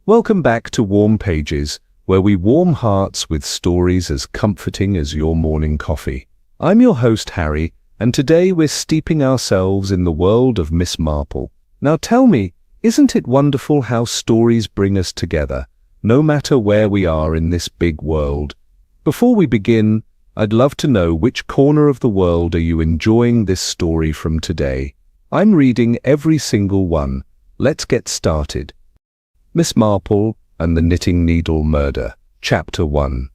Welcome back to Warm Pages, where we warm hearts with stories as comforting as your morning coffee. I'm your host, Harry, and today we're steeping ourselves in the world of Miss Marple. Now tell me, isn't it wonderful how stories bring us together, no matter where we are in this big world? Before we begin, I'd love to know which corner of the world are you enjoying this story from today? I'm reading every single one. Let's get started. Miss Marple and the Knitting Needle Murder, Chapter 1.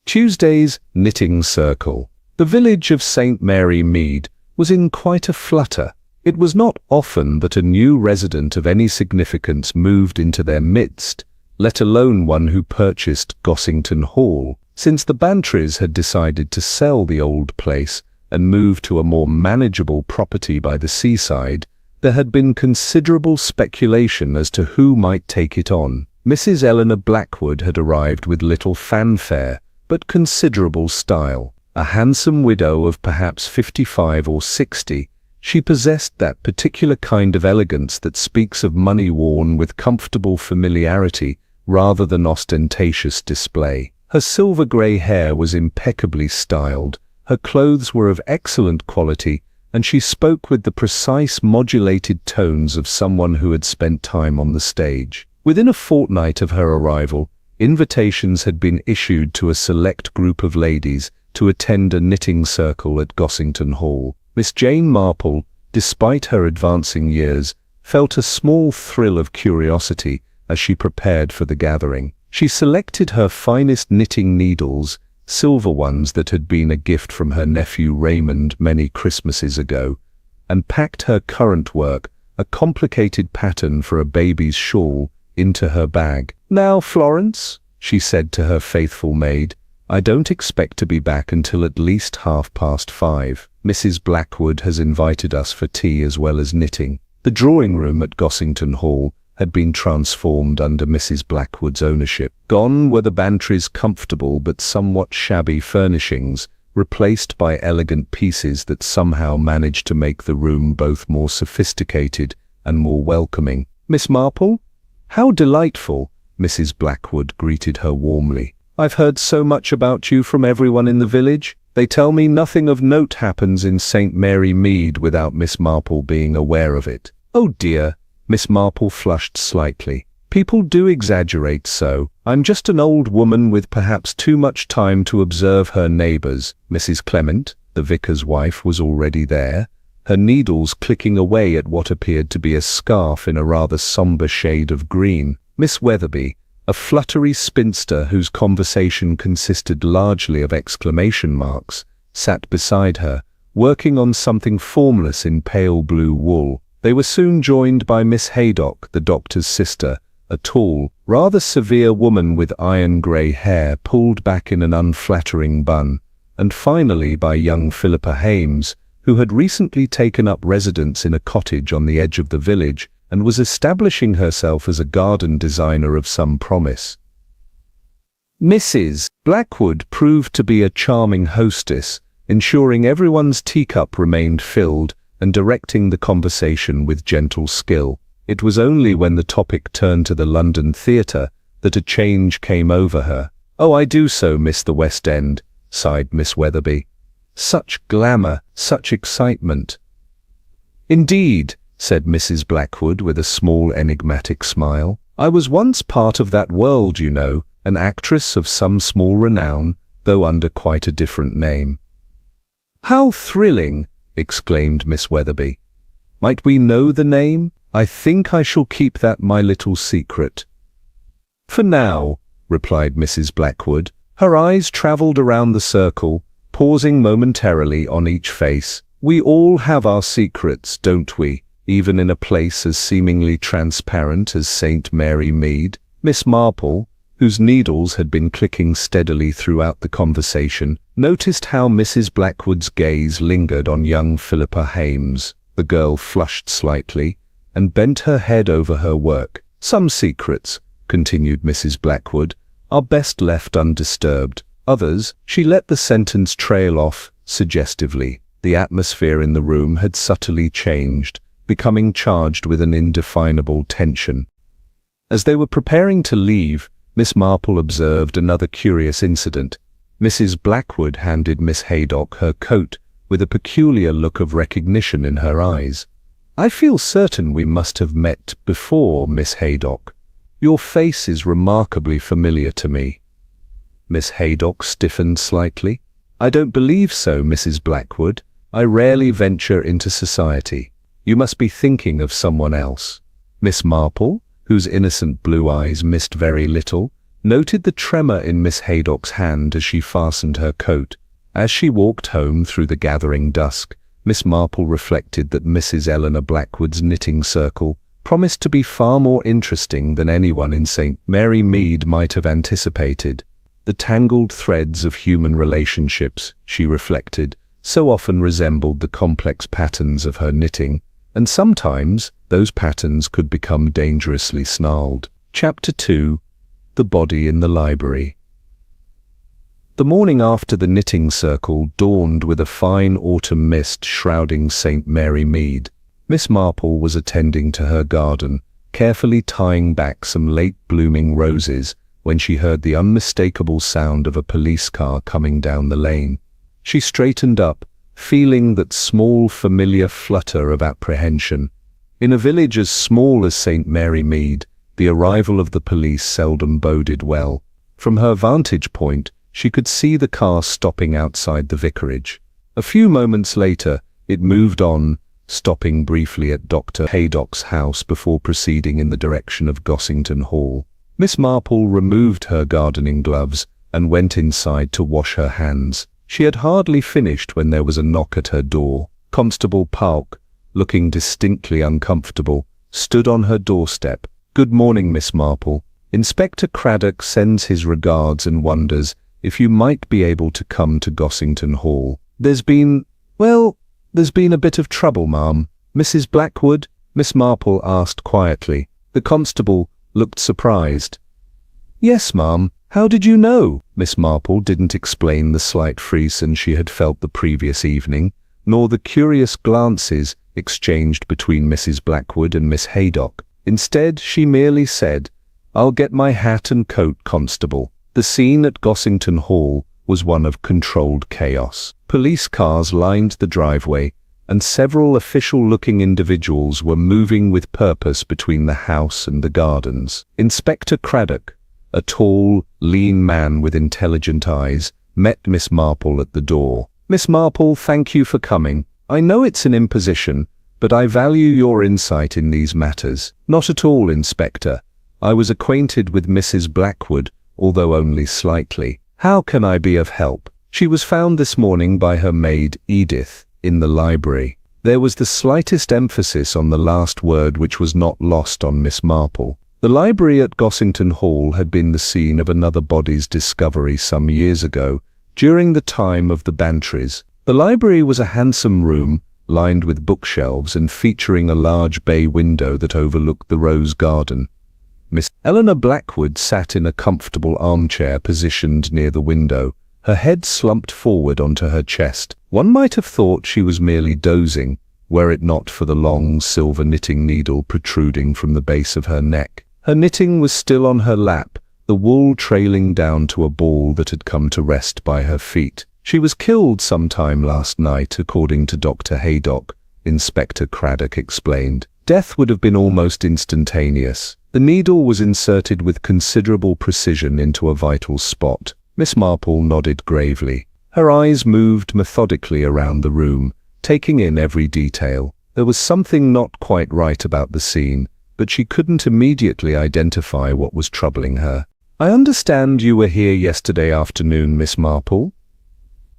Tuesday's Knitting Circle. The village of St. Mary Mead was in quite a flutter. It was not often that a new resident of any significance moved into their midst, let alone one who purchased Gossington Hall, since the Bantrys had decided to sell the old place and move to a more manageable property by the seaside. There had been considerable speculation as to who might take it on. Mrs. Eleanor Blackwood had arrived with little fanfare, but considerable style. A handsome widow of perhaps 55 or 60, she possessed that particular kind of elegance that speaks of money worn with comfortable familiarity rather than ostentatious display. Her silver-grey hair was impeccably styled, her clothes were of excellent quality, and she spoke with the precise modulated tones of someone who had spent time on the stage. Within a fortnight of her arrival, invitations had been issued to a select group of ladies to attend a knitting circle at Gossington Hall. Miss Jane Marple, despite her advancing years, felt a small thrill of curiosity as she prepared for the gathering. She selected her finest knitting needles, silver ones that had been a gift from her nephew Raymond many Christmases ago, and packed her current work, a complicated pattern for a baby's shawl, into her bag. "Now, Florence," she said to her faithful maid, "I don't expect to be back until at least 5:30. Mrs. Blackwood has invited us for tea as well as knitting." The drawing-room at Gossington Hall had been transformed under Mrs. Blackwood's ownership. Gone were the Bantrys' comfortable but somewhat shabby furnishings, replaced by elegant pieces that somehow managed to make the room both more sophisticated and more welcoming. "Miss Marple? How delightful!" Mrs. Blackwood greeted her warmly. "I've heard so much about you from everyone in the village. They tell me nothing of note happens in St. Mary Mead without Miss Marple being aware of it." "Oh dear," Miss Marple flushed slightly. "People do exaggerate so. I'm just an old woman with perhaps too much time to observe her neighbours." Mrs. Clement, the vicar's wife, was already there, her needles clicking away at what appeared to be a scarf in a rather sombre shade of green. Miss Weatherby, a fluttery spinster whose conversation consisted largely of exclamation marks, sat beside her, working on something formless in pale blue wool. They were soon joined by Miss Haydock, the doctor's sister, a tall, rather severe woman with iron-grey hair pulled back in an unflattering bun, and finally by young Philippa Hames, who had recently taken up residence in a cottage on the edge of the village and was establishing herself as a garden designer of some promise. Mrs. Blackwood proved to be a charming hostess, ensuring everyone's teacup remained filled and directing the conversation with gentle skill. It was only when the topic turned to the London theatre that a change came over her. "Oh, I do so miss the West End," sighed Miss Weatherby. "Such glamour, such excitement." "Indeed," said Mrs. Blackwood with a small enigmatic smile. "I was once part of that world, you know, an actress of some small renown, though under quite a different name." "How thrilling!" exclaimed Miss Weatherby. "Might we know the name? I think I shall keep that my little secret." "For now," replied Mrs. Blackwood. Her eyes travelled around the circle, pausing momentarily on each face. "We all have our secrets, don't we, even in a place as seemingly transparent as St. Mary Mead?" Miss Marple, whose needles had been clicking steadily throughout the conversation, noticed how Mrs. Blackwood's gaze lingered on young Philippa Hames. The girl flushed slightly and bent her head over her work. "Some secrets," continued Mrs. Blackwood, "are best left undisturbed. Others—" She let the sentence trail off suggestively. The atmosphere in the room had subtly changed, becoming charged with an indefinable tension. As they were preparing to leave, Miss Marple observed another curious incident. Mrs. Blackwood handed Miss Haydock her coat with a peculiar look of recognition in her eyes. "I feel certain we must have met before, Miss Haydock. Your face is remarkably familiar to me." Miss Haydock stiffened slightly. "I don't believe so, Mrs. Blackwood. I rarely venture into society. You must be thinking of someone else." Miss Marple, whose innocent blue eyes missed very little, noted the tremor in Miss Haydock's hand as she fastened her coat. As she walked home through the gathering dusk, Miss Marple reflected that Mrs. Eleanor Blackwood's knitting circle promised to be far more interesting than anyone in St. Mary Mead might have anticipated. The tangled threads of human relationships, she reflected, so often resembled the complex patterns of her knitting, and sometimes those patterns could become dangerously snarled. Chapter 2. The Body in the Library. The morning after the knitting circle dawned with a fine autumn mist shrouding St. Mary Mead. Miss Marple was attending to her garden, carefully tying back some late-blooming roses, when she heard the unmistakable sound of a police car coming down the lane. She straightened up, feeling that small familiar flutter of apprehension. In a village as small as St. Mary Mead, the arrival of the police seldom boded well. From her vantage point, she could see the car stopping outside the vicarage. A few moments later, it moved on, stopping briefly at Dr. Haydock's house before proceeding in the direction of Gossington Hall. Miss Marple removed her gardening gloves and went inside to wash her hands. She had hardly finished when there was a knock at her door. Constable Pauk, looking distinctly uncomfortable, stood on her doorstep. "Good morning, Miss Marple. Inspector Craddock sends his regards and wonders if you might be able to come to Gossington Hall. There's been a bit of trouble, ma'am." "Mrs. Blackwood?" Miss Marple asked quietly. The constable looked surprised. "Yes, ma'am. How did you know?" Miss Marple didn't explain the slight frisson she had felt the previous evening, nor the curious glances exchanged between Mrs. Blackwood and Miss Haydock. Instead, she merely said, "I'll get my hat and coat, constable." The scene at Gossington Hall was one of controlled chaos. Police cars lined the driveway, and several official-looking individuals were moving with purpose between the house and the gardens. Inspector Craddock, a tall, lean man with intelligent eyes, met Miss Marple at the door. "Miss Marple, thank you for coming. I know it's an imposition, but I value your insight in these matters." "Not at all, Inspector. I was acquainted with Mrs. Blackwood, although only slightly. How can I be of help?" "She was found this morning by her maid, Edith, in the library." There was the slightest emphasis on the last word, which was not lost on Miss Marple. The library at Gossington Hall had been the scene of another body's discovery some years ago, during the time of the Bantries. The library was a handsome room, lined with bookshelves and featuring a large bay window that overlooked the rose garden. Miss Eleanor Blackwood sat in a comfortable armchair positioned near the window, her head slumped forward onto her chest. One might have thought she was merely dozing, were it not for the long silver knitting needle protruding from the base of her neck. Her knitting was still on her lap, the wool trailing down to a ball that had come to rest by her feet. "She was killed sometime last night, according to Dr. Haydock," Inspector Craddock explained. "Death would have been almost instantaneous. The needle was inserted with considerable precision into a vital spot." Miss Marple nodded gravely. Her eyes moved methodically around the room, taking in every detail. There was something not quite right about the scene, but she couldn't immediately identify what was troubling her. "I understand you were here yesterday afternoon, Miss Marple?"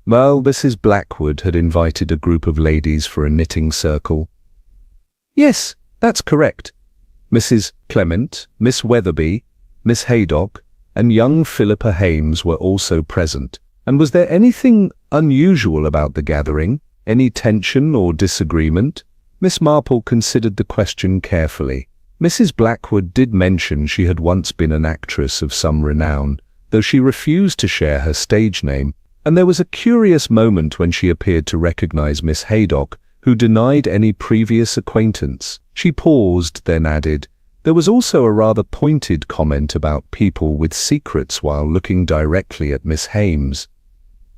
Well, Mrs. Blackwood had invited a group of ladies for a knitting circle. "Yes, that's correct. Mrs. Clement, Miss Weatherby, Miss Haydock, and young Philippa Hames were also present." "And was there anything unusual about the gathering? Any tension or disagreement?" Miss Marple considered the question carefully. Mrs. Blackwood did mention she had once been an actress of some renown, though she refused to share her stage name, and there was a curious moment when she appeared to recognize Miss Haydock, who denied any previous acquaintance. She paused, then added, There was also a rather pointed comment about people with secrets while looking directly at Miss Hames.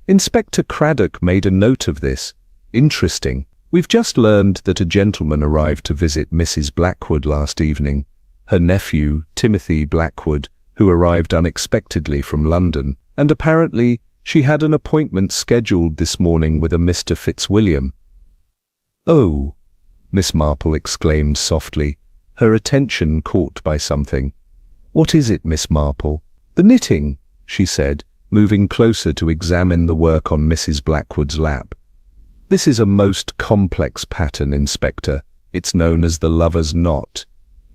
Inspector Craddock made a note of this. Interesting. We've just learned that a gentleman arrived to visit Mrs. Blackwood last evening. Her nephew, Timothy Blackwood, who arrived unexpectedly from London, and apparently she had an appointment scheduled this morning with a Mr. Fitzwilliam. "Oh," Miss Marple exclaimed softly, her attention caught by something. "What is it, Miss Marple?" "The knitting," she said, moving closer to examine the work on Mrs. Blackwood's lap. "This is a most complex pattern, Inspector. It's known as the lover's knot.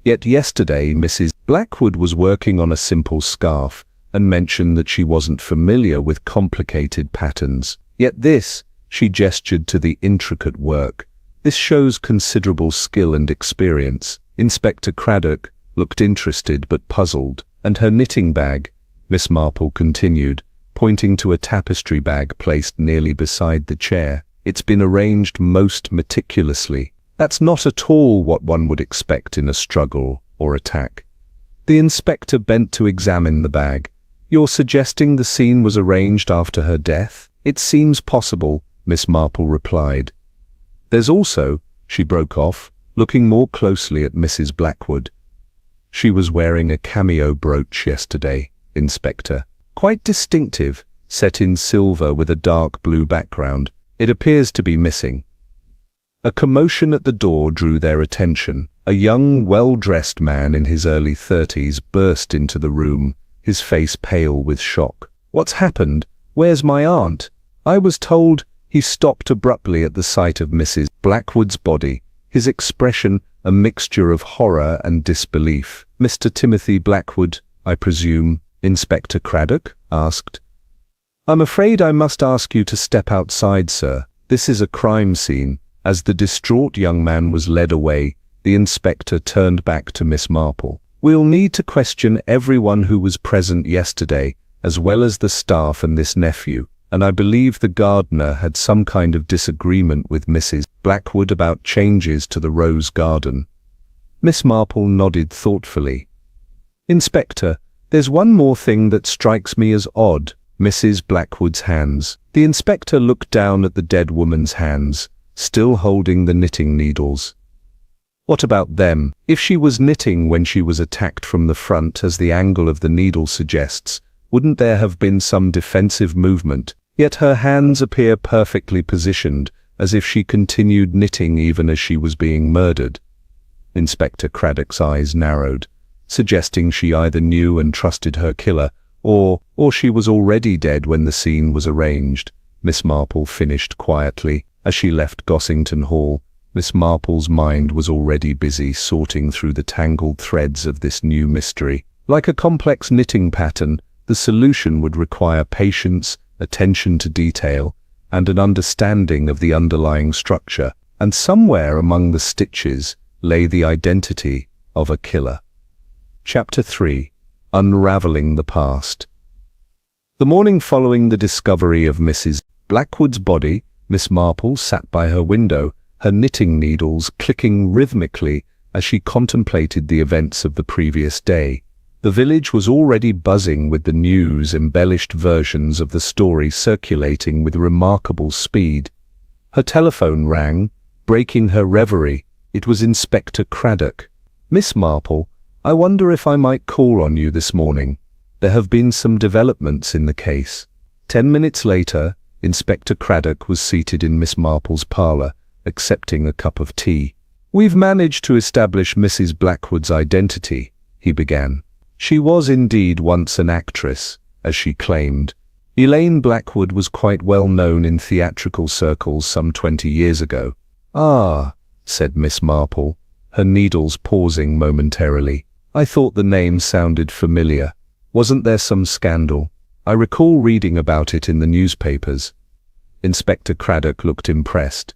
Yet yesterday Mrs. Blackwood was working on a simple scarf and mentioned that she wasn't familiar with complicated patterns. Yet this," she gestured to the intricate work, "this shows considerable skill and experience." Inspector Craddock looked interested but puzzled. "And her knitting bag," Miss Marple continued, pointing to a tapestry bag placed nearly beside the chair. "It's been arranged most meticulously. That's not at all what one would expect in a struggle or attack." The inspector bent to examine the bag. "You're suggesting the scene was arranged after her death?" "It seems possible," Miss Marple replied. "There's also," she broke off, looking more closely at Mrs. Blackwood. "She was wearing a cameo brooch yesterday, Inspector. Quite distinctive, set in silver with a dark blue background. It appears to be missing." A commotion at the door drew their attention. A young, well-dressed man in his early 30s burst into the room, his face pale with shock. "What's happened? Where's my aunt? I was told—" He stopped abruptly at the sight of Mrs. Blackwood's body, his expression a mixture of horror and disbelief. "Mr. Timothy Blackwood, I presume?" Inspector Craddock asked. "I'm afraid I must ask you to step outside, sir. This is a crime scene." As the distraught young man was led away, the inspector turned back to Miss Marple. "We'll need to question everyone who was present yesterday, as well as the staff and this nephew, and I believe the gardener had some kind of disagreement with Mrs. Blackwood about changes to the rose garden." Miss Marple nodded thoughtfully. "Inspector, there's one more thing that strikes me as odd. Mrs. Blackwood's hands." The inspector looked down at the dead woman's hands, still holding the knitting needles. "What about them? If she was knitting when she was attacked from the front, as the angle of the needle suggests, wouldn't there have been some defensive movement? Yet her hands appear perfectly positioned, as if she continued knitting even as she was being murdered." Inspector Craddock's eyes narrowed, suggesting she either knew and trusted her killer, or she was already dead when the scene was arranged. Miss Marple finished quietly. As she left Gossington Hall, Miss Marple's mind was already busy sorting through the tangled threads of this new mystery. Like a complex knitting pattern, the solution would require patience, attention to detail, and an understanding of the underlying structure, and somewhere among the stitches lay the identity of a killer. Chapter 3. Unraveling the Past. The morning following the discovery of Mrs. Blackwood's body, Miss Marple sat by her window, her knitting needles clicking rhythmically as she contemplated the events of the previous day. The village was already buzzing with the news, embellished versions of the story circulating with remarkable speed. Her telephone rang, breaking her reverie. It was Inspector Craddock. "Miss Marple, I wonder if I might call on you this morning. There have been some developments in the case." 10 minutes later, Inspector Craddock was seated in Miss Marple's parlour, accepting a cup of tea. "We've managed to establish Mrs. Blackwood's identity," he began. "She was indeed once an actress, as she claimed. Elaine Blackwood was quite well known in theatrical circles some 20 years ago." "Ah," said Miss Marple, her needles pausing momentarily. "I thought the name sounded familiar. Wasn't there some scandal? I recall reading about it in the newspapers." Inspector Craddock looked impressed.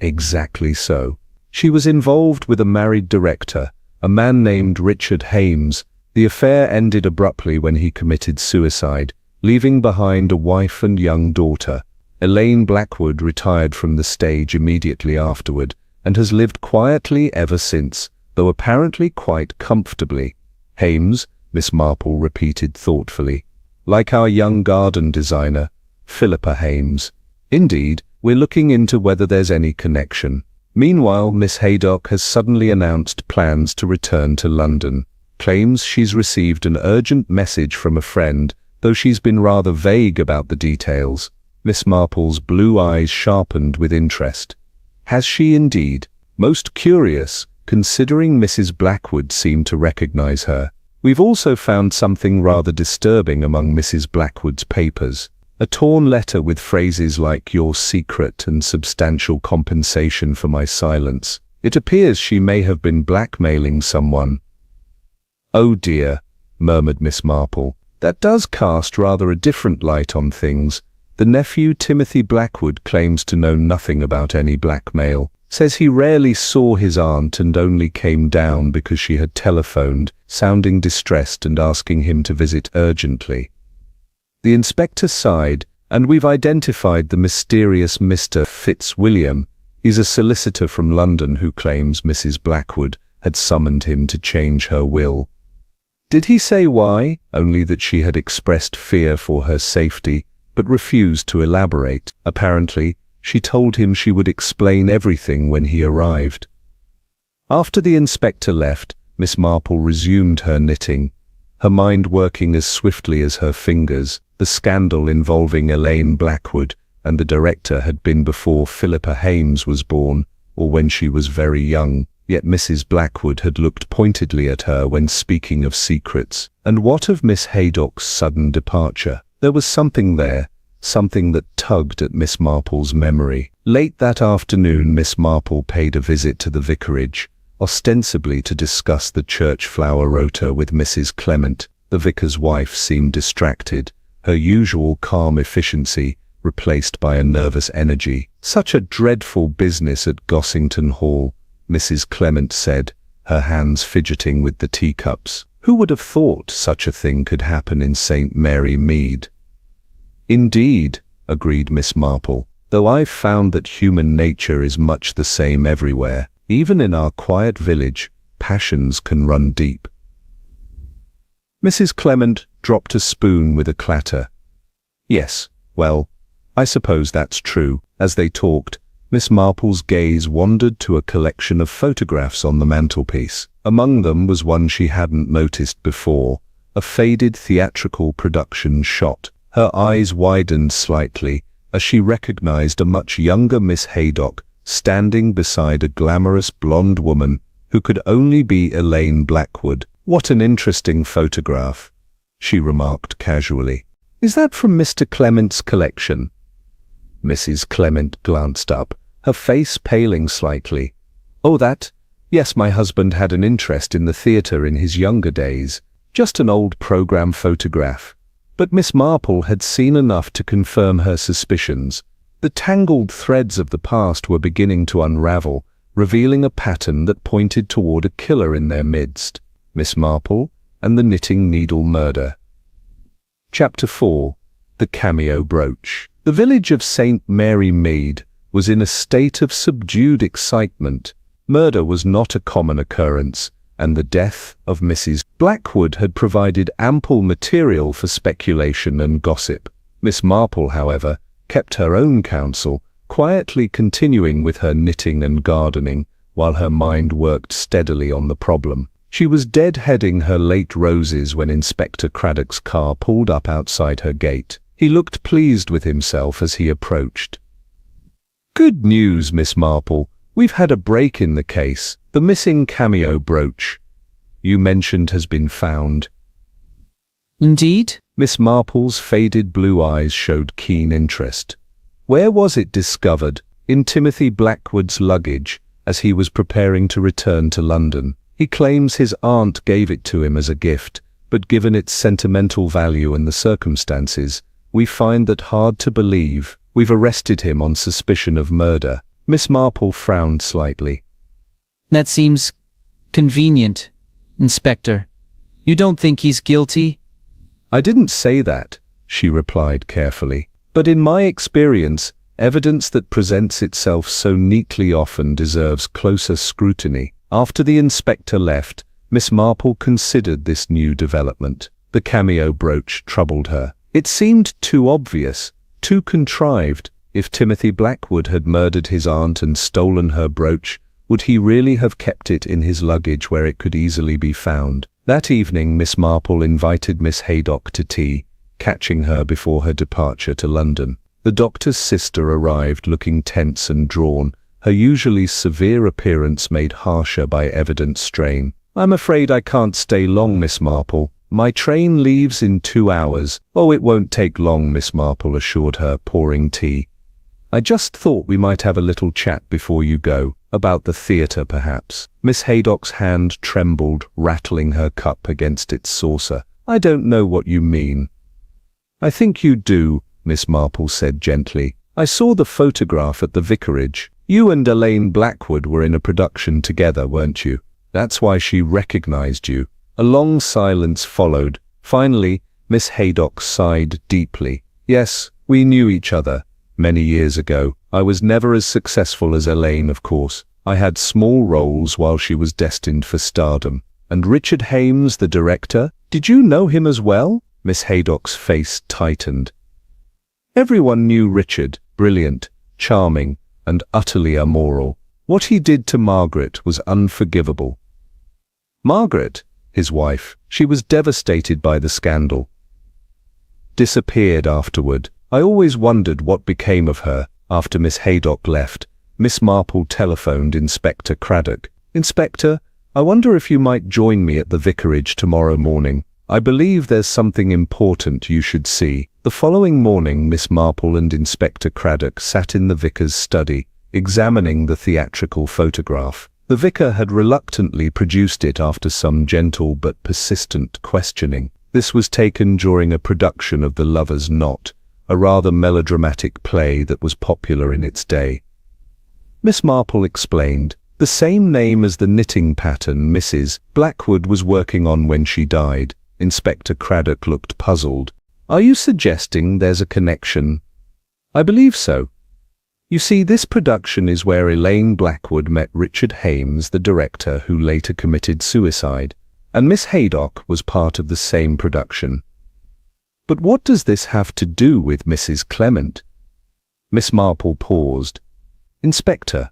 "Exactly so. She was involved with a married director, a man named Richard Hames. The affair ended abruptly when he committed suicide, leaving behind a wife and young daughter. Elaine Blackwood retired from the stage immediately afterward and has lived quietly ever since, though apparently quite comfortably. Hames, Miss Marple repeated thoughtfully. Like our young garden designer, Philippa Hames. Indeed, we're looking into whether there's any connection. Meanwhile, Miss Haydock has suddenly announced plans to return to London. Claims she's received an urgent message from a friend, though she's been rather vague about the details. Miss Marple's blue eyes sharpened with interest. Has she indeed? Most curious, considering Mrs. Blackwood seemed to recognize her. We've also found something rather disturbing among Mrs. Blackwood's papers. A torn letter with phrases like "your secret" and "substantial compensation for my silence." It appears she may have been blackmailing someone. "Oh dear," murmured Miss Marple. "That does cast rather a different light on things. The nephew Timothy Blackwood claims to know nothing about any blackmail. Says he rarely saw his aunt and only came down because she had telephoned, sounding distressed and asking him to visit urgently." The inspector sighed. "And we've identified the mysterious Mr. Fitzwilliam. He's a solicitor from London who claims Mrs. Blackwood had summoned him to change her will." "Did he say why?" "Only that she had expressed fear for her safety, but refused to elaborate. Apparently, she told him she would explain everything when he arrived." After the inspector left, Miss Marple resumed her knitting, her mind working as swiftly as her fingers. The scandal involving Elaine Blackwood and the director had been before Philippa Hames was born, or when she was very young, yet Mrs. Blackwood had looked pointedly at her when speaking of secrets. And what of Miss Haydock's sudden departure? There was something there, something that tugged at Miss Marple's memory. Late that afternoon, Miss Marple paid a visit to the vicarage, ostensibly to discuss the church flower rota with Mrs. Clement. The vicar's wife seemed distracted, her usual calm efficiency replaced by a nervous energy. "Such a dreadful business at Gossington Hall," Mrs. Clement said, her hands fidgeting with the teacups. "Who would have thought such a thing could happen in St. Mary Mead?" "Indeed," agreed Miss Marple, "though I've found that human nature is much the same everywhere. Even in our quiet village, passions can run deep." Mrs. Clement dropped a spoon with a clatter. "Yes, well, I suppose that's true." As they talked, Miss Marple's gaze wandered to a collection of photographs on the mantelpiece. Among them was one she hadn't noticed before, a faded theatrical production shot. Her eyes widened slightly as she recognized a much younger Miss Haydock standing beside a glamorous blonde woman who could only be Elaine Blackwood. "What an interesting photograph," she remarked casually. "Is that from Mr. Clement's collection?" Mrs. Clement glanced up, her face paling slightly. "Oh, that? Yes, my husband had an interest in the theatre in his younger days. Just an old program photograph." But Miss Marple had seen enough to confirm her suspicions. The tangled threads of the past were beginning to unravel, revealing a pattern that pointed toward a killer in their midst. Miss Marple and the Knitting Needle Murder. Chapter 4. The Cameo Brooch. The village of St. Mary Mead was in a state of subdued excitement. Murder was not a common occurrence, and the death of Mrs. Blackwood had provided ample material for speculation and gossip. Miss Marple, however, kept her own counsel, quietly continuing with her knitting and gardening, while her mind worked steadily on the problem. She was dead-heading her late roses when Inspector Craddock's car pulled up outside her gate. He looked pleased with himself as he approached. "Good news, Miss Marple. We've had a break in the case. The missing cameo brooch you mentioned has been found." "Indeed?" Miss Marple's faded blue eyes showed keen interest. "Where was it discovered?" "In Timothy Blackwood's luggage, as he was preparing to return to London. He claims his aunt gave it to him as a gift, but given its sentimental value and the circumstances, we find that hard to believe. We've arrested him on suspicion of murder." Miss Marple frowned slightly. "That seems convenient, Inspector. You don't think he's guilty?" "I didn't say that," she replied carefully. "But in my experience, evidence that presents itself so neatly often deserves closer scrutiny. After the inspector left, Miss Marple considered this new development. The cameo brooch troubled her. It seemed too obvious, too contrived. If Timothy Blackwood had murdered his aunt and stolen her brooch, would he really have kept it in his luggage where it could easily be found? That evening, Miss Marple invited Miss Haydock to tea, catching her before her departure to London. The doctor's sister arrived looking tense and drawn, her usually severe appearance made harsher by evident strain. "I'm afraid I can't stay long, Miss Marple. My train leaves in 2 hours. "Oh, it won't take long," Miss Marple assured her, pouring tea. "I just thought we might have a little chat before you go, about the theatre perhaps." Miss Haydock's hand trembled, rattling her cup against its saucer. "I don't know what you mean." "I think you do," Miss Marple said gently. "I saw the photograph at the vicarage. You and Elaine Blackwood were in a production together, weren't you? That's why she recognized you." A long silence followed. Finally, Miss Haydock sighed deeply. "Yes, we knew each other. Many years ago. I was never as successful as Elaine, of course. I had small roles while she was destined for stardom. And Richard Hames, the director? Did you know him as well?" Miss Haydock's face tightened. Everyone knew Richard, brilliant, charming, and utterly immoral. What he did to Margaret was unforgivable. Margaret, his wife, she was devastated by the scandal. Disappeared afterward. I always wondered what became of her. After Miss Haydock left, Miss Marple telephoned Inspector Craddock. "Inspector, I wonder if you might join me at the vicarage tomorrow morning. I believe there's something important you should see." The following morning, Miss Marple and Inspector Craddock sat in the vicar's study, examining the theatrical photograph. The vicar had reluctantly produced it after some gentle but persistent questioning. This was taken during a production of The Lover's Knot, a rather melodramatic play that was popular in its day. Miss Marple explained, "The same name as the knitting pattern Mrs. Blackwood was working on when she died." Inspector Craddock looked puzzled. "Are you suggesting there's a connection?" "I believe so. You see, this production is where Elaine Blackwood met Richard Hames, the director who later committed suicide, and Miss Haydock was part of the same production." "But what does this have to do with Mrs. Clement?" Miss Marple paused. "Inspector,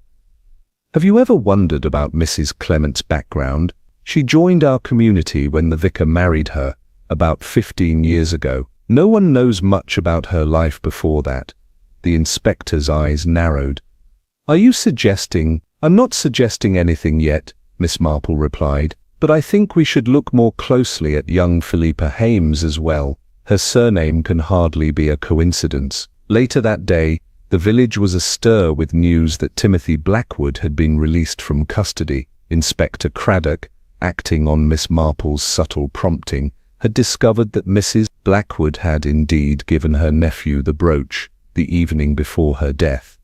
have you ever wondered about Mrs. Clement's background? She joined our community when the vicar married her, about 15 years ago. No one knows much about her life before that." The inspector's eyes narrowed. "Are you suggesting—" "I'm not suggesting anything yet," Miss Marple replied, "but I think we should look more closely at young Philippa Hames as well. Her surname can hardly be a coincidence." Later that day, the village was astir with news that Timothy Blackwood had been released from custody. Inspector Craddock, acting on Miss Marple's subtle prompting, had discovered that Mrs. Blackwood had indeed given her nephew the brooch the evening before her death.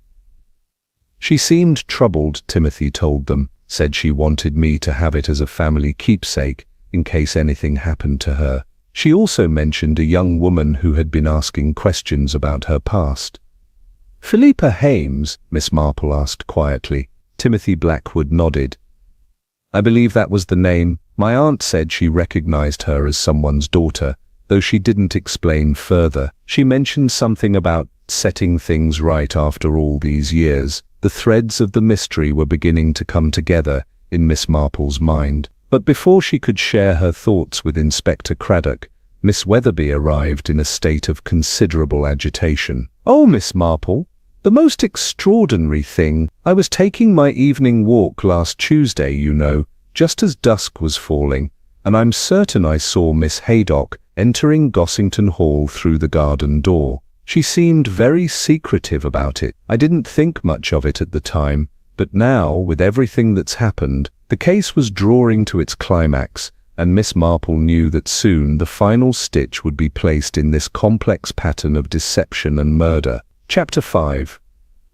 "She seemed troubled," Timothy told them, "said she wanted me to have it as a family keepsake in case anything happened to her. She also mentioned a young woman who had been asking questions about her past." "Philippa Hames?" Miss Marple asked quietly. Timothy Blackwood nodded. "I believe that was the name. My aunt said she recognized her as someone's daughter, though she didn't explain further. She mentioned something about setting things right after all these years." The threads of the mystery were beginning to come together in Miss Marple's mind. But before she could share her thoughts with Inspector Craddock, Miss Weatherby arrived in a state of considerable agitation. "Oh, Miss Marple, the most extraordinary thing. I was taking my evening walk last Tuesday, you know, just as dusk was falling, and I'm certain I saw Miss Haydock entering Gossington Hall through the garden door. She seemed very secretive about it. I didn't think much of it at the time, but now, with everything that's happened, the case was drawing to its climax, and Miss Marple knew that soon the final stitch would be placed in this complex pattern of deception and murder. Chapter 5.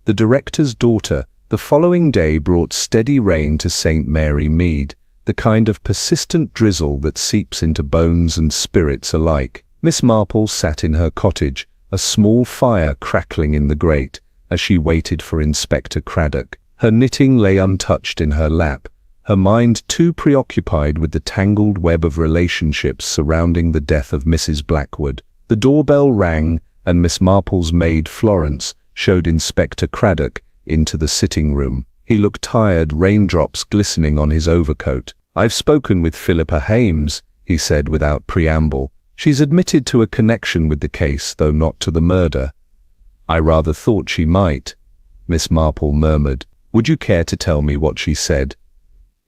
The director's daughter. The following day brought steady rain to St. Mary Mead, the kind of persistent drizzle that seeps into bones and spirits alike. Miss Marple sat in her cottage, a small fire crackling in the grate, as she waited for Inspector Craddock. Her knitting lay untouched in her lap, her mind too preoccupied with the tangled web of relationships surrounding the death of Mrs. Blackwood. The doorbell rang, and Miss Marple's maid Florence showed Inspector Craddock into the sitting room. He looked tired, raindrops glistening on his overcoat. "I've spoken with Philippa Hames," he said without preamble. "She's admitted to a connection with the case, though not to the murder." "I rather thought she might," Miss Marple murmured. "Would you care to tell me what she said?"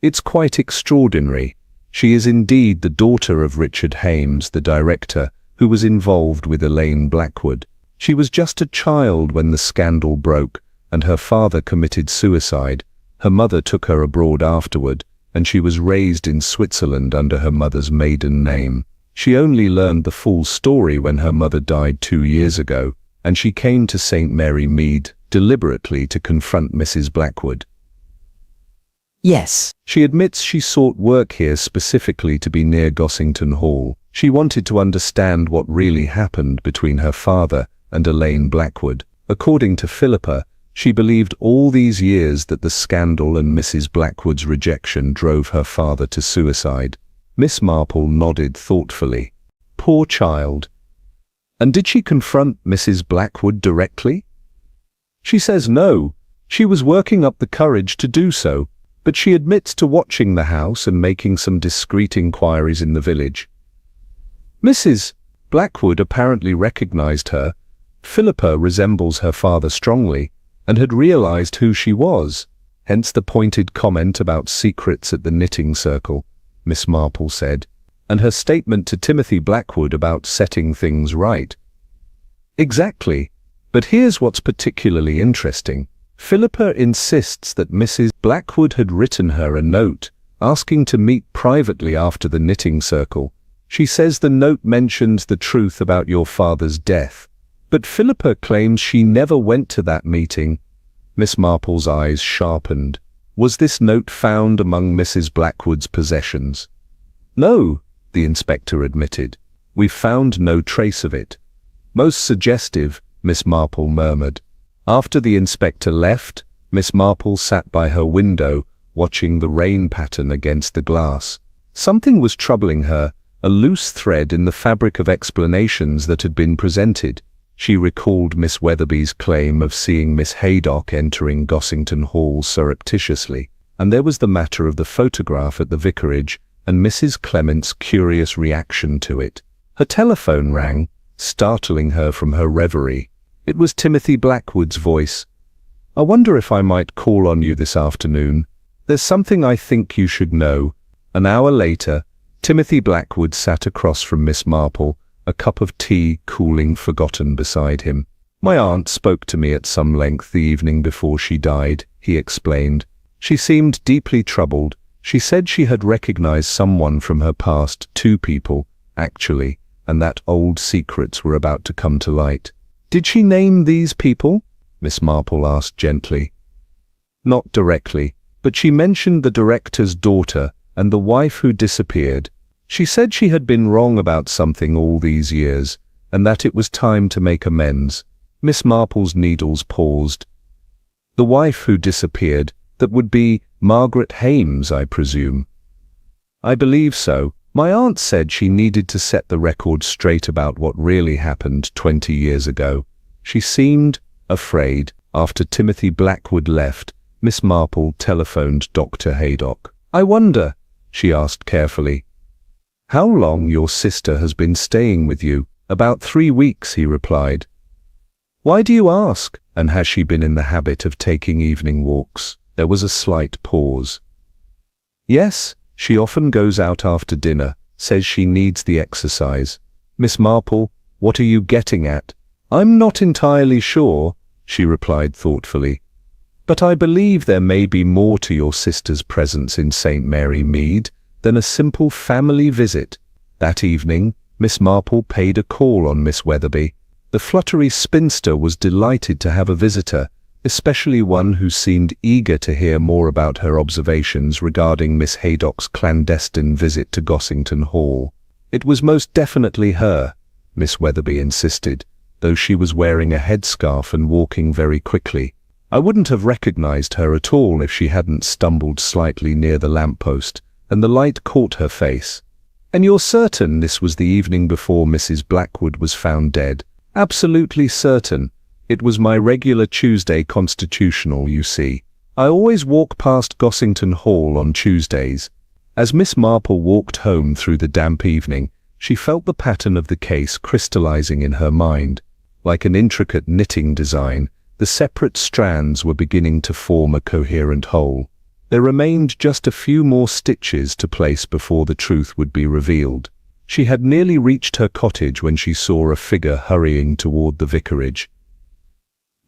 "It's quite extraordinary. She is indeed the daughter of Richard Hames, the director, who was involved with Elaine Blackwood. She was just a child when the scandal broke, and her father committed suicide. Her mother took her abroad afterward, and she was raised in Switzerland under her mother's maiden name. She only learned the full story when her mother died 2 years ago, and she came to St. Mary Mead deliberately to confront Mrs. Blackwood. Yes. She admits she sought work here specifically to be near Gossington Hall. She wanted to understand what really happened between her father and Elaine Blackwood. According to Philippa, she believed all these years that the scandal and Mrs. Blackwood's rejection drove her father to suicide. Miss Marple nodded thoughtfully. Poor child. And did she confront Mrs. Blackwood directly? She says no. She was working up the courage to do so, but she admits to watching the house and making some discreet inquiries in the village. Mrs. Blackwood apparently recognized her. Philippa resembles her father strongly, and had realized who she was, hence the pointed comment about secrets at the knitting circle, Miss Marple said, and her statement to Timothy Blackwood about setting things right. Exactly, but here's what's particularly interesting. Philippa insists that Mrs. Blackwood had written her a note, asking to meet privately after the knitting circle. She says the note mentions the truth about your father's death, but Philippa claims she never went to that meeting. Miss Marple's eyes sharpened. Was this note found among Mrs. Blackwood's possessions? No, the inspector admitted. We found no trace of it. Most suggestive, Miss Marple murmured. After the inspector left, Miss Marple sat by her window, watching the rain pattern against the glass. Something was troubling her, a loose thread in the fabric of explanations that had been presented. She recalled Miss Weatherby's claim of seeing Miss Haydock entering Gossington Hall surreptitiously, and there was the matter of the photograph at the vicarage and Mrs. Clement's curious reaction to it. Her telephone rang, startling her from her reverie. It was Timothy Blackwood's voice. "I wonder if I might call on you this afternoon. There's something I think you should know." An hour later, Timothy Blackwood sat across from Miss Marple, a cup of tea cooling forgotten beside him. "My aunt spoke to me at some length the evening before she died," he explained. "She seemed deeply troubled. She said she had recognized someone from her past, 2 people, actually, and that old secrets were about to come to light." "Did she name these people?" Miss Marple asked gently. "Not directly, but she mentioned the director's daughter and the wife who disappeared. She said she had been wrong about something all these years, and that it was time to make amends." Miss Marple's needles paused. "The wife who disappeared, that would be Margaret Hames, I presume?" "I believe so. My aunt said she needed to set the record straight about what really happened 20 years ago. She seemed afraid." After Timothy Blackwood left, Miss Marple telephoned Dr. Haydock. "I wonder," she asked carefully, "how long your sister has been staying with you?" "About 3 weeks," he replied. "Why do you ask? And has she been in the habit of taking evening walks?" There was a slight pause. "Yes, she often goes out after dinner, says she needs the exercise." "Miss Marple, what are you getting at?" "I'm not entirely sure," she replied thoughtfully. "But I believe there may be more to your sister's presence in St. Mary Mead than a simple family visit." That evening, Miss Marple paid a call on Miss Weatherby. The fluttery spinster was delighted to have a visitor, especially one who seemed eager to hear more about her observations regarding Miss Haydock's clandestine visit to Gossington Hall. "It was most definitely her," Miss Weatherby insisted, though she was wearing a headscarf and walking very quickly. I wouldn't have recognized her at all if she hadn't stumbled slightly near the lamppost, and the light caught her face. And you're certain this was the evening before Mrs. Blackwood was found dead? Absolutely certain. It was my regular Tuesday constitutional, you see. I always walk past Gossington Hall on Tuesdays. As Miss Marple walked home through the damp evening, she felt the pattern of the case crystallizing in her mind. Like an intricate knitting design, the separate strands were beginning to form a coherent whole. There remained just a few more stitches to place before the truth would be revealed. She had nearly reached her cottage when she saw a figure hurrying toward the vicarage.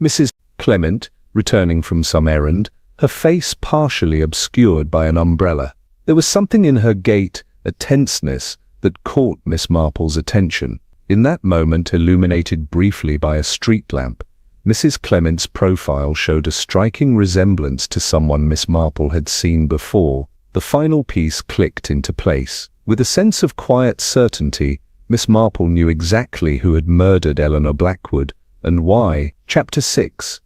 Mrs. Clement, returning from some errand, her face partially obscured by an umbrella. There was something in her gait, a tenseness, that caught Miss Marple's attention. In that moment, illuminated briefly by a street lamp, Mrs. Clement's profile showed a striking resemblance to someone Miss Marple had seen before. The final piece clicked into place. With a sense of quiet certainty, Miss Marple knew exactly who had murdered Eleanor Blackwood, and why. Chapter 6.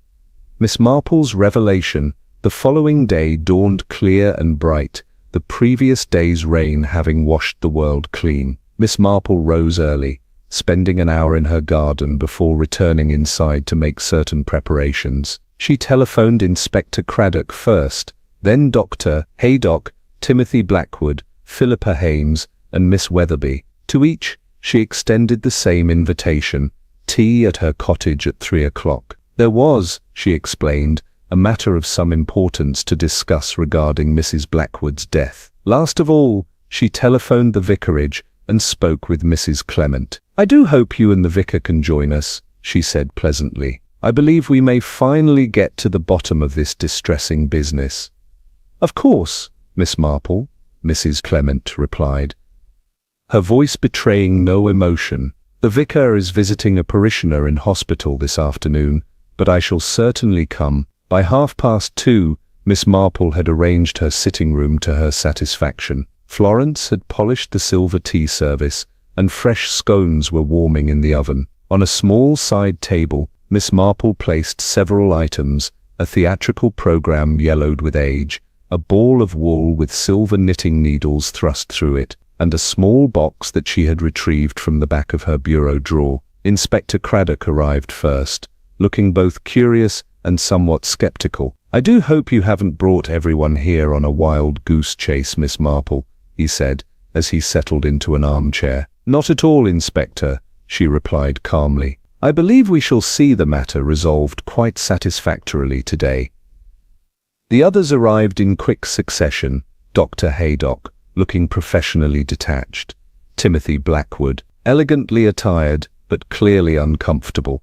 Miss Marple's revelation. The following day dawned clear and bright, the previous day's rain having washed the world clean. Miss Marple rose early, spending an hour in her garden before returning inside to make certain preparations. She telephoned Inspector Craddock first, then Dr. Haydock, Timothy Blackwood, Philippa Hames, and Miss Weatherby. To each, she extended the same invitation: tea at her cottage at 3 o'clock. There was, she explained, a matter of some importance to discuss regarding Mrs. Blackwood's death. Last of all, she telephoned the vicarage and spoke with Mrs. Clement. "I do hope you and the vicar can join us," she said pleasantly. "I believe we may finally get to the bottom of this distressing business." "Of course, Miss Marple," Mrs. Clement replied, her voice betraying no emotion. "The vicar is visiting a parishioner in hospital this afternoon, but I shall certainly come." By 2:30, Miss Marple had arranged her sitting room to her satisfaction. Florence had polished the silver tea service, and fresh scones were warming in the oven. On a small side table, Miss Marple placed several items: a theatrical program yellowed with age, a ball of wool with silver knitting needles thrust through it, and a small box that she had retrieved from the back of her bureau drawer. Inspector Craddock arrived first, looking both curious and somewhat skeptical. "I do hope you haven't brought everyone here on a wild goose chase, Miss Marple," he said, as he settled into an armchair. "Not at all, Inspector," she replied calmly. "I believe we shall see the matter resolved quite satisfactorily today." The others arrived in quick succession: Dr. Haydock, looking professionally detached; Timothy Blackwood, elegantly attired but clearly uncomfortable;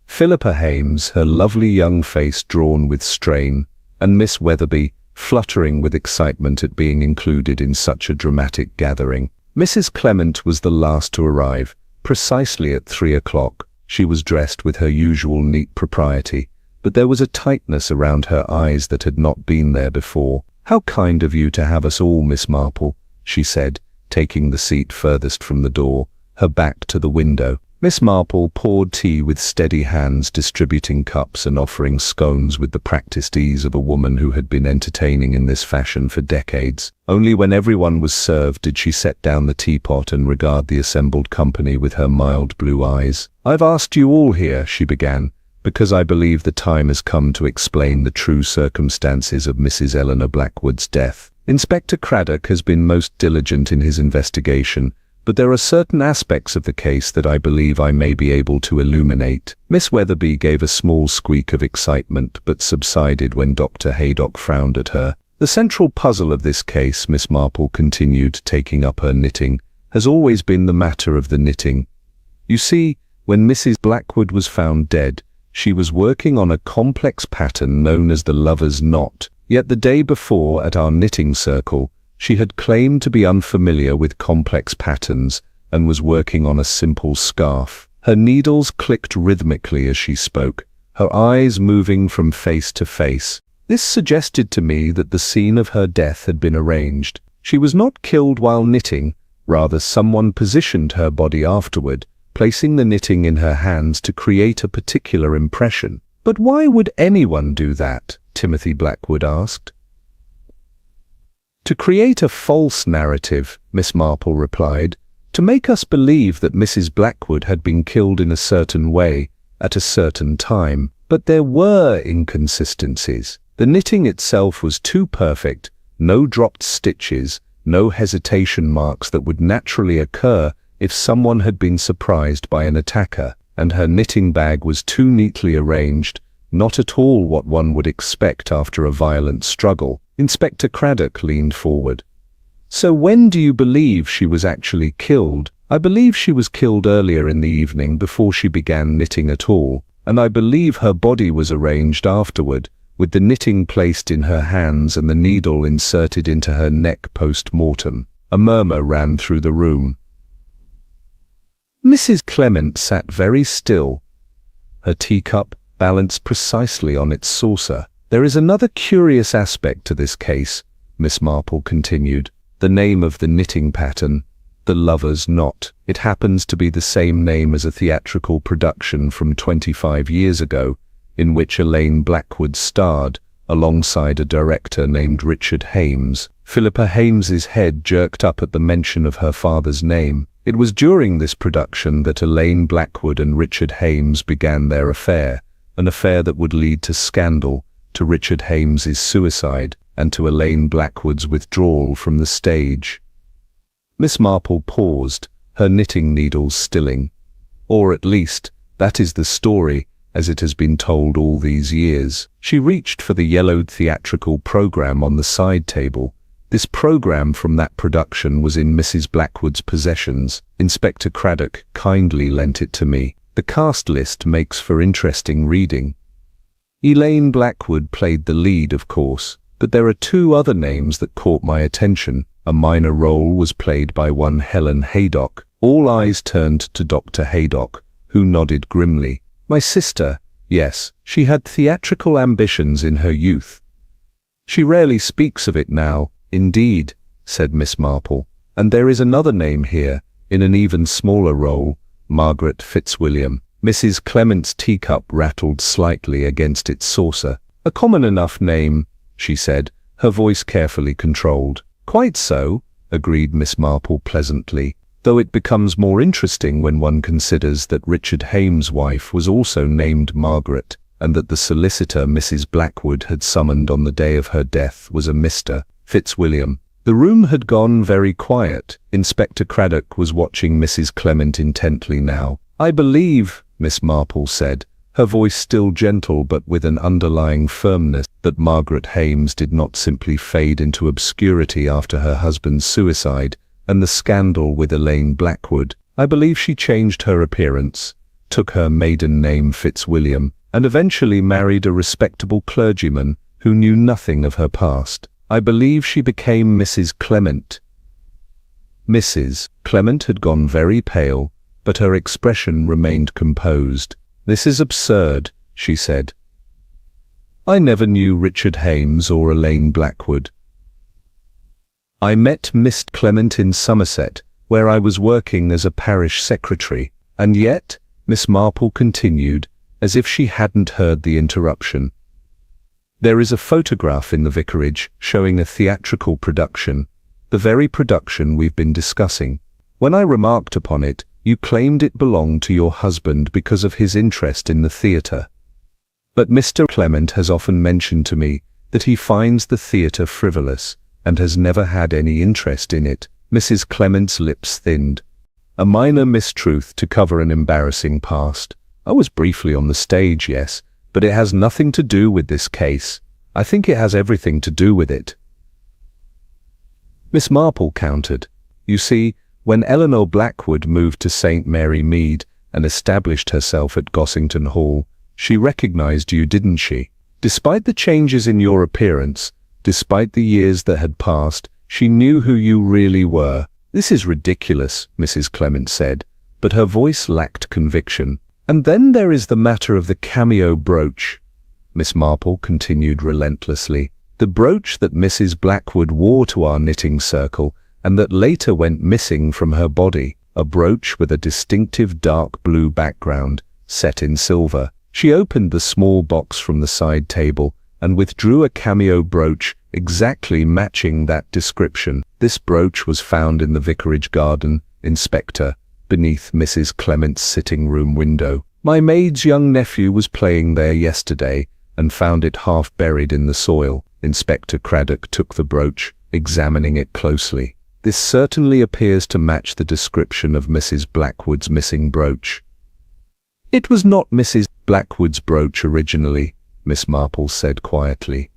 Philippa Hames, her lovely young face drawn with strain; and Miss Weatherby, fluttering with excitement at being included in such a dramatic gathering. Mrs. Clement was the last to arrive, precisely at 3 o'clock. She was dressed with her usual neat propriety, but there was a tightness around her eyes that had not been there before. "How kind of you to have us all, Miss Marple," she said, taking the seat furthest from the door, her back to the window. Miss Marple poured tea with steady hands, distributing cups and offering scones with the practiced ease of a woman who had been entertaining in this fashion for decades. Only when everyone was served did she set down the teapot and regard the assembled company with her mild blue eyes. "I've asked you all here," she began, "because I believe the time has come to explain the true circumstances of Mrs. Eleanor Blackwood's death. Inspector Craddock has been most diligent in his investigation, but there are certain aspects of the case that I believe I may be able to illuminate." Miss Weatherby gave a small squeak of excitement, but subsided when Dr. Haydock frowned at her. "The central puzzle of this case," Miss Marple continued, taking up her knitting, "has always been the matter of the knitting. You see, when Mrs. Blackwood was found dead, she was working on a complex pattern known as the lover's knot. Yet the day before, at our knitting circle, she had claimed to be unfamiliar with complex patterns and was working on a simple scarf. Her needles clicked rhythmically as she spoke, her eyes moving from face to face. This suggested to me that the scene of her death had been arranged. She was not killed while knitting, rather someone positioned her body afterward, placing the knitting in her hands to create a particular impression. But why would anyone do that? Timothy Blackwood asked. To create a false narrative, Miss Marple replied, to make us believe that Mrs. Blackwood had been killed in a certain way, at a certain time. But there were inconsistencies. The knitting itself was too perfect, no dropped stitches, no hesitation marks that would naturally occur if someone had been surprised by an attacker, and her knitting bag was too neatly arranged, not at all what one would expect after a violent struggle. Inspector Craddock leaned forward. So when do you believe she was actually killed? I believe she was killed earlier in the evening before she began knitting at all, and I believe her body was arranged afterward, with the knitting placed in her hands and the needle inserted into her neck post-mortem. A murmur ran through the room. Mrs. Clement sat very still, her teacup balanced precisely on its saucer. There is another curious aspect to this case, Miss Marple continued. The name of the knitting pattern, The Lover's Knot. It happens to be the same name as a theatrical production from 25 years ago, in which Elaine Blackwood starred, alongside a director named Richard Hames. Philippa Hames's head jerked up at the mention of her father's name. It was during this production that Elaine Blackwood and Richard Hames began their affair, an affair that would lead to scandal, to Richard Hames's suicide, and to Elaine Blackwood's withdrawal from the stage. Miss Marple paused, her knitting needles stilling. Or at least, that is the story, as it has been told all these years. She reached for the yellowed theatrical program on the side table. This program from that production was in Mrs. Blackwood's possessions. Inspector Craddock kindly lent it to me. The cast list makes for interesting reading. Elaine Blackwood played the lead, of course, but there are two other names that caught my attention. A minor role was played by one Helen Haydock. All eyes turned to Dr. Haydock, who nodded grimly. My sister, yes, she had theatrical ambitions in her youth. She rarely speaks of it now, indeed, said Miss Marple. And there is another name here, in an even smaller role, Margaret Fitzwilliam. Mrs. Clement's teacup rattled slightly against its saucer. A common enough name, she said, her voice carefully controlled. Quite so, agreed Miss Marple pleasantly, though it becomes more interesting when one considers that Richard Hames' wife was also named Margaret, and that the solicitor Mrs. Blackwood had summoned on the day of her death was a Mr. Fitzwilliam. The room had gone very quiet. Inspector Craddock was watching Mrs. Clement intently now. I believe, Miss Marple said, her voice still gentle but with an underlying firmness, that Margaret Hames did not simply fade into obscurity after her husband's suicide and the scandal with Elaine Blackwood. I believe she changed her appearance, took her maiden name Fitzwilliam, and eventually married a respectable clergyman who knew nothing of her past. I believe she became Mrs. Clement. Mrs. Clement had gone very pale, but her expression remained composed. This is absurd, she said. I never knew Richard Hames or Elaine Blackwood. I met Miss Clement in Somerset, where I was working as a parish secretary, and yet, Miss Marple continued, as if she hadn't heard the interruption. There is a photograph in the vicarage showing a theatrical production, the very production we've been discussing. When I remarked upon it, you claimed it belonged to your husband because of his interest in the theatre. But Mr. Clement has often mentioned to me that he finds the theatre frivolous and has never had any interest in it. Mrs. Clement's lips thinned. A minor mistruth to cover an embarrassing past. I was briefly on the stage, yes, but it has nothing to do with this case. I think it has everything to do with it. Miss Marple countered. You see, when Eleanor Blackwood moved to St. Mary Mead and established herself at Gossington Hall, she recognized you, didn't she? Despite the changes in your appearance, despite the years that had passed, she knew who you really were. This is ridiculous, Mrs. Clement said, but her voice lacked conviction. And then there is the matter of the cameo brooch, Miss Marple continued relentlessly. The brooch that Mrs. Blackwood wore to our knitting circle and that later went missing from her body, a brooch with a distinctive dark blue background, set in silver. She opened the small box from the side table and withdrew a cameo brooch exactly matching that description. This brooch was found in the vicarage garden, Inspector, beneath Mrs. Clement's sitting room window. My maid's young nephew was playing there yesterday and found it half buried in the soil. Inspector Craddock took the brooch, examining it closely. This certainly appears to match the description of Mrs. Blackwood's missing brooch. It was not Mrs. Blackwood's brooch originally, Miss Marple said quietly.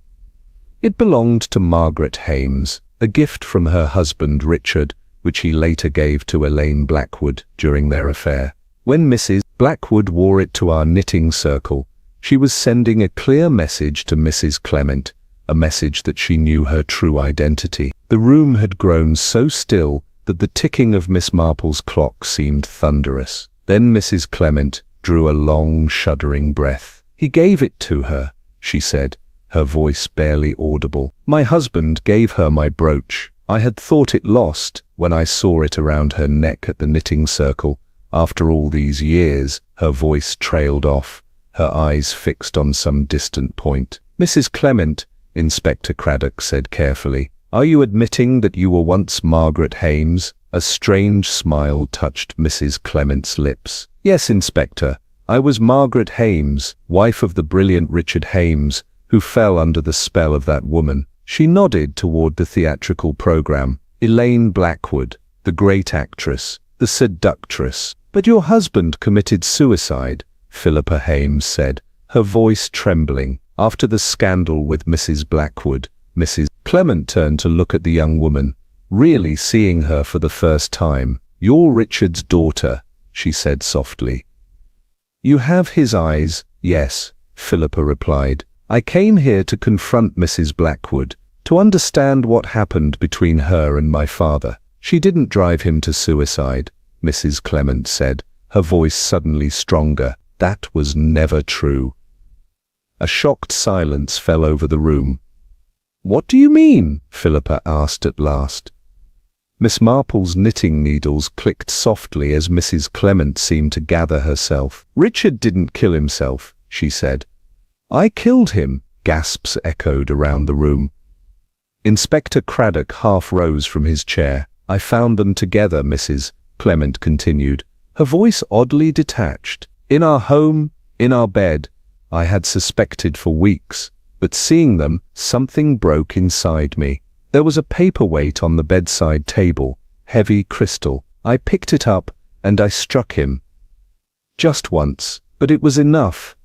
It belonged to Margaret Hames, a gift from her husband Richard, which he later gave to Elaine Blackwood during their affair. When Mrs. Blackwood wore it to our knitting circle, she was sending a clear message to Mrs. Clement, a message that she knew her true identity. The room had grown so still that the ticking of Miss Marple's clock seemed thunderous. Then Mrs. Clement drew a long, shuddering breath. "He gave it to her," she said, her voice barely audible. "My husband gave her my brooch. I had thought it lost when I saw it around her neck at the knitting circle. After all these years," her voice trailed off, her eyes fixed on some distant point. "Mrs. Clement," Inspector Craddock said carefully, "are you admitting that you were once Margaret Hames?" A strange smile touched Mrs. Clement's lips. "Yes, Inspector. I was Margaret Hames, wife of the brilliant Richard Hames, who fell under the spell of that woman." She nodded toward the theatrical program. "Elaine Blackwood, the great actress, the seductress." "But your husband committed suicide," Philippa Hames said, her voice trembling. "After the scandal with Mrs. Blackwood." Mrs. Clement turned to look at the young woman, really seeing her for the first time. "You're Richard's daughter," she said softly. "You have his eyes." "Yes," Philippa replied. "I came here to confront Mrs. Blackwood, to understand what happened between her and my father." "She didn't drive him to suicide," Mrs. Clement said, her voice suddenly stronger. "That was never true." A shocked silence fell over the room. "What do you mean?" Philippa asked at last. Miss Marple's knitting needles clicked softly as Mrs. Clement seemed to gather herself. "Richard didn't kill himself," she said. "I killed him," gasps echoed around the room. Inspector Craddock half rose from his chair. "I found them together," Mrs. Clement continued, her voice oddly detached. "In our home, in our bed. I had suspected for weeks, but seeing them, something broke inside me. There was a paperweight on the bedside table, heavy crystal. I picked it up and I struck him. Just once, but it was enough."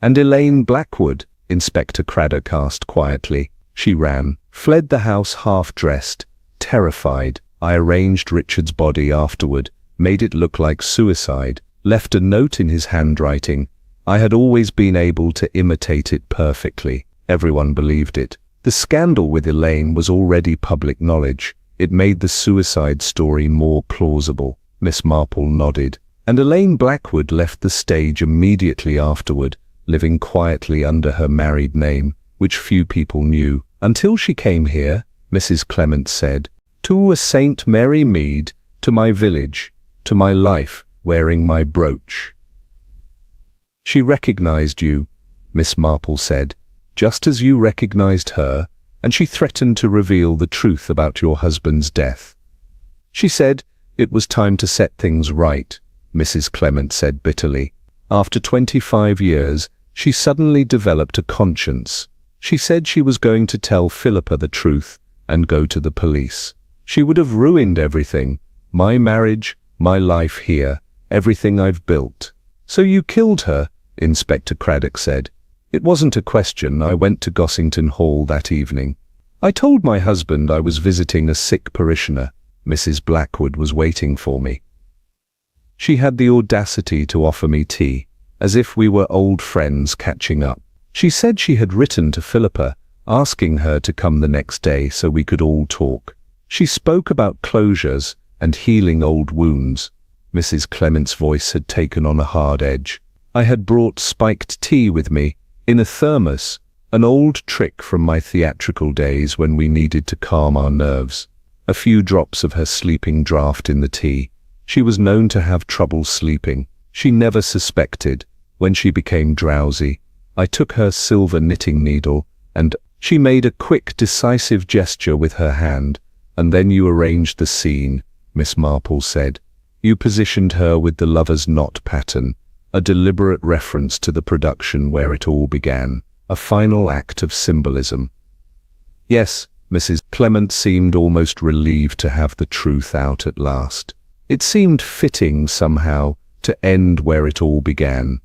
"And Elaine Blackwood?" Inspector Craddock asked quietly. "She ran, fled the house half-dressed, terrified. I arranged Richard's body afterward, made it look like suicide, left a note in his handwriting. I had always been able to imitate it perfectly. Everyone believed it. The scandal with Elaine was already public knowledge. It made the suicide story more plausible." Miss Marple nodded. "And Elaine Blackwood left the stage immediately afterward, living quietly under her married name, which few people knew, until she came here," Mrs. Clement said, "to a St. Mary Mead, to my village, to my life, wearing my brooch." "She recognized you," Miss Marple said, "just as you recognized her, and she threatened to reveal the truth about your husband's death. She said it was time to set things right," Mrs. Clement said bitterly. "After 25 years, she suddenly developed a conscience. She said she was going to tell Philippa the truth and go to the police. She would have ruined everything, my marriage, my life here, everything I've built." "So you killed her?" Inspector Craddock said. "It wasn't a question. I went to Gossington Hall that evening. I told my husband I was visiting a sick parishioner. Mrs. Blackwood was waiting for me. She had the audacity to offer me tea, as if we were old friends catching up. She said she had written to Philippa, asking her to come the next day so we could all talk. She spoke about closures and healing old wounds." Mrs. Clement's voice had taken on a hard edge. "I had brought spiked tea with me, in a thermos, an old trick from my theatrical days when we needed to calm our nerves. A few drops of her sleeping draught in the tea. She was known to have trouble sleeping. She never suspected. When she became drowsy, I took her silver knitting needle, and she made a quick, decisive gesture with her hand. And then you arranged the scene, Miss Marple said. You positioned her with the lover's knot pattern, a deliberate reference to the production where it all began, a final act of symbolism. Yes, Mrs. Clement seemed almost relieved to have the truth out at last. It seemed fitting, somehow, to end where it all began.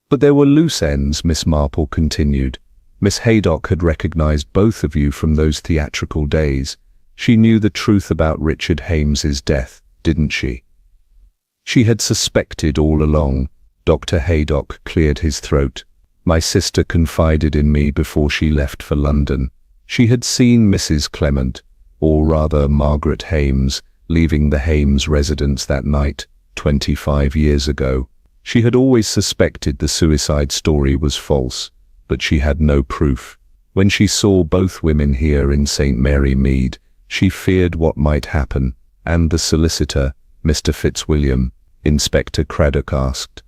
But there were loose ends, Miss Marple continued. Miss Haydock had recognized both of you from those theatrical days. She knew the truth about Richard Hames's death, didn't she? She had suspected all along. Dr. Haydock cleared his throat. My sister confided in me before she left for London. She had seen Mrs. Clement, or rather Margaret Hames, leaving the Hames residence that night, 25 years ago. She had always suspected the suicide story was false, but she had no proof. When she saw both women here in St. Mary Mead, she feared what might happen, and the solicitor, Mr. Fitzwilliam, Inspector Craddock asked.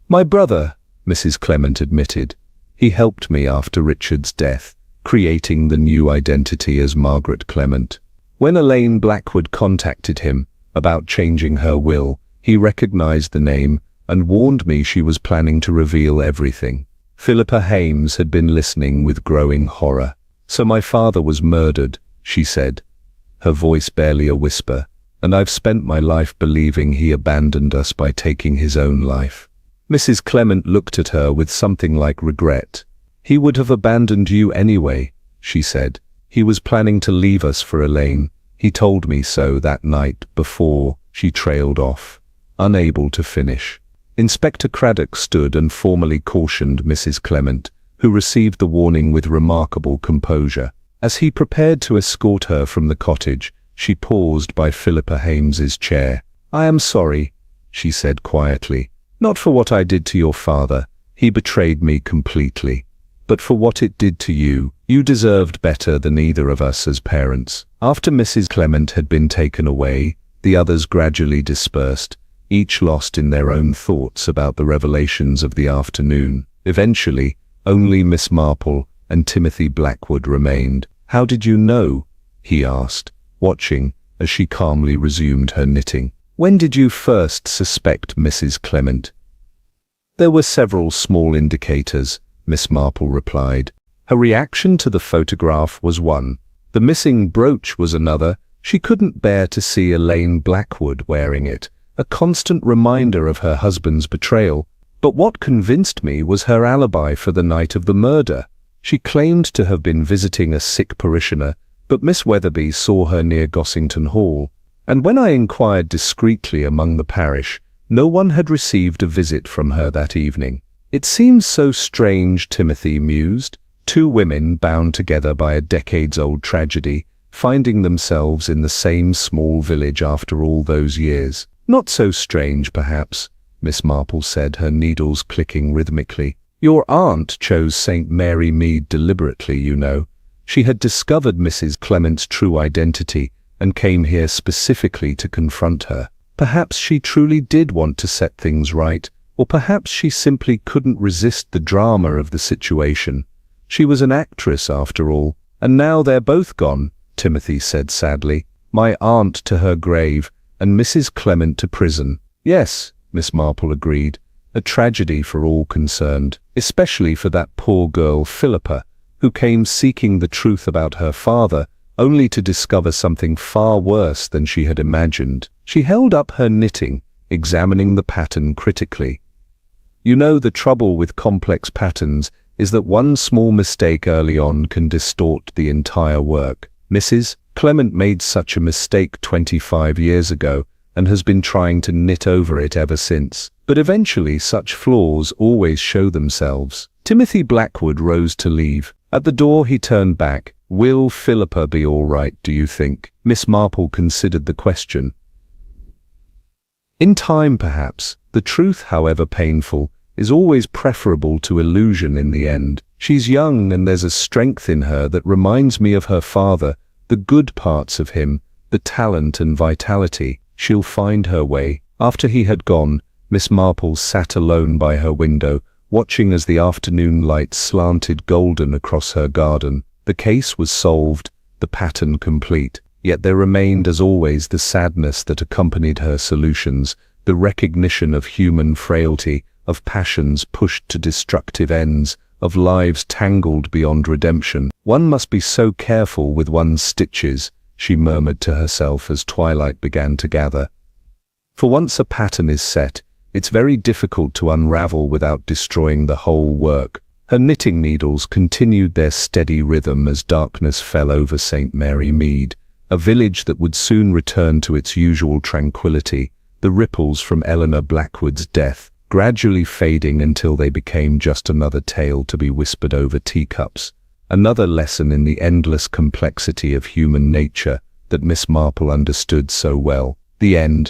My brother, Mrs. Clement admitted. He helped me after Richard's death, creating the new identity as Margaret Clement. When Elaine Blackwood contacted him about changing her will, he recognized the name and warned me she was planning to reveal everything. Philippa Hames had been listening with growing horror. So my father was murdered, she said, her voice barely a whisper, and I've spent my life believing he abandoned us by taking his own life. Mrs. Clement looked at her with something like regret. He would have abandoned you anyway, she said. He was planning to leave us for Elaine. He told me so that night before she trailed off, unable to finish. Inspector Craddock stood and formally cautioned Mrs. Clement, who received the warning with remarkable composure. As he prepared to escort her from the cottage, she paused by Philippa Hames's chair. I am sorry, she said quietly, not for what I did to your father. He betrayed me completely. But for what it did to you. You deserved better than either of us as parents. After Mrs. Clement had been taken away, the others gradually dispersed, each lost in their own thoughts about the revelations of the afternoon. Eventually, only Miss Marple and Timothy Blackwood remained. How did you know? He asked, watching as she calmly resumed her knitting. When did you first suspect Mrs. Clement? There were several small indicators, Miss Marple replied. Her reaction to the photograph was one. The missing brooch was another. She couldn't bear to see Elaine Blackwood wearing it, a constant reminder of her husband's betrayal. But what convinced me was her alibi for the night of the murder. She claimed to have been visiting a sick parishioner, but Miss Weatherby saw her near Gossington Hall. And when I inquired discreetly among the parish, no one had received a visit from her that evening. It seems so strange, Timothy mused. Two women bound together by a decades-old tragedy, finding themselves in the same small village after all those years. Not so strange, perhaps, Miss Marple said, her needles clicking rhythmically. Your aunt chose St. Mary Mead deliberately, you know. She had discovered Mrs. Clement's true identity and came here specifically to confront her. Perhaps she truly did want to set things right, or perhaps she simply couldn't resist the drama of the situation. She was an actress, after all, and now they're both gone, Timothy said sadly. My aunt to her grave, and Mrs. Clement to prison. Yes, Miss Marple agreed. A tragedy for all concerned, especially for that poor girl Philippa, who came seeking the truth about her father, only to discover something far worse than she had imagined. She held up her knitting, examining the pattern critically. You know, the trouble with complex patterns is that one small mistake early on can distort the entire work. Mrs. Clement made such a mistake 25 years ago and has been trying to knit over it ever since. But eventually such flaws always show themselves. Timothy Blackwood rose to leave. At the door he turned back. Will Philippa be all right, do you think? Miss Marple considered the question. In time, perhaps. The truth, however painful, is always preferable to illusion in the end. She's young and there's a strength in her that reminds me of her father, the good parts of him, the talent and vitality. She'll find her way. After he had gone, Miss Marple sat alone by her window, watching as the afternoon light slanted golden across her garden. The case was solved, the pattern complete, yet there remained as always the sadness that accompanied her solutions, the recognition of human frailty, of passions pushed to destructive ends, of lives tangled beyond redemption. One must be so careful with one's stitches, she murmured to herself as twilight began to gather. For once a pattern is set, it's very difficult to unravel without destroying the whole work. Her knitting needles continued their steady rhythm as darkness fell over St. Mary Mead, a village that would soon return to its usual tranquility, the ripples from Eleanor Blackwood's death gradually fading until they became just another tale to be whispered over teacups, another lesson in the endless complexity of human nature that Miss Marple understood so well. The end.